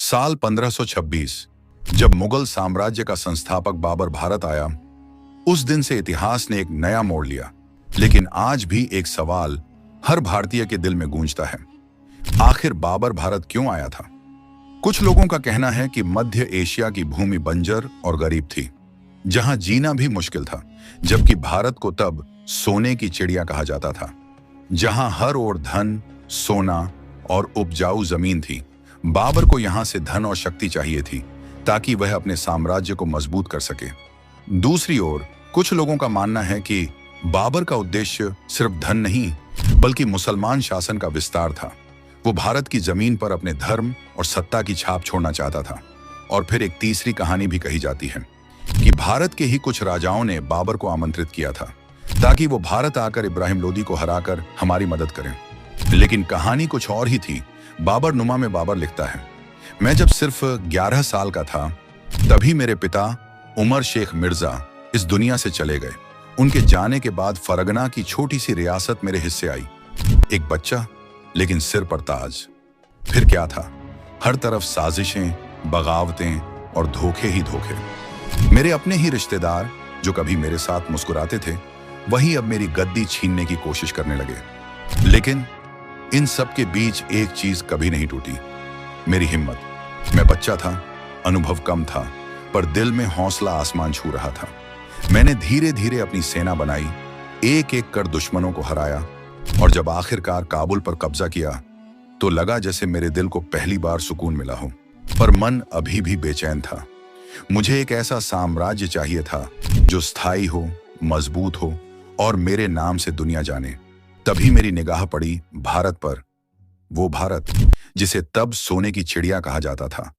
साल 1526 जब मुगल साम्राज्य का संस्थापक बाबर भारत आया, उस दिन से इतिहास ने एक नया मोड़ लिया। लेकिन आज भी एक सवाल हर भारतीय के दिल में गूंजता है, आखिर बाबर भारत क्यों आया था? कुछ लोगों का कहना है कि मध्य एशिया की भूमि बंजर और गरीब थी, जहां जीना भी मुश्किल था, जबकि भारत को तब सोने की चिड़िया कहा जाता था, जहां हर ओर धन, सोना और उपजाऊ जमीन थी। बाबर को यहां से धन और शक्ति चाहिए थी ताकि वह अपने साम्राज्य को मजबूत कर सके। दूसरी ओर कुछ लोगों का मानना है कि बाबर का उद्देश्य सिर्फ धन नहीं, बल्कि मुसलमान शासन का विस्तार था। वो भारत की जमीन पर अपने धर्म और सत्ता की छाप छोड़ना चाहता था। और फिर एक तीसरी कहानी भी कही जाती है कि भारत के ही कुछ राजाओं ने बाबर को आमंत्रित किया था ताकि वो भारत आकर इब्राहिम लोदी को हराकर हमारी मदद करें। लेकिन कहानी कुछ और ही थी। बाबर नुमा में बाबर लिखता है, मैं जब सिर्फ 11 साल का था, तभी मेरे पिता उमर शेख मिर्जा इस दुनिया से चले गए। उनके जाने के बाद फरगना की छोटी सी रियासत मेरे हिस्से आई। एक बच्चा, लेकिन सिर पर ताज। फिर क्या था? हर तरफ साजिशें, बगावतें और धोखे ही धोखे। मेरे अपने ही रिश्तेदार जो कभी मेरे साथ मुस्कुराते थे, वही अब मेरी गद्दी छीनने की कोशिश करने लगे। लेकिन इन सब के बीच एक चीज कभी नहीं टूटी, मेरी हिम्मत। मैं बच्चा था, अनुभव कम था, पर दिल में हौसला आसमान छू रहा था। मैंने धीरे धीरे अपनी सेना बनाई, एक एक कर दुश्मनों को हराया, और जब आखिरकार काबुल पर कब्जा किया तो लगा जैसे मेरे दिल को पहली बार सुकून मिला हो। पर मन अभी भी बेचैन था। मुझे एक ऐसा साम्राज्य चाहिए था जो स्थायी हो, मजबूत हो और मेरे नाम से दुनिया जाने। तभी मेरी निगाह पड़ी भारत पर, वो भारत जिसे तब सोने की चिड़िया कहा जाता था।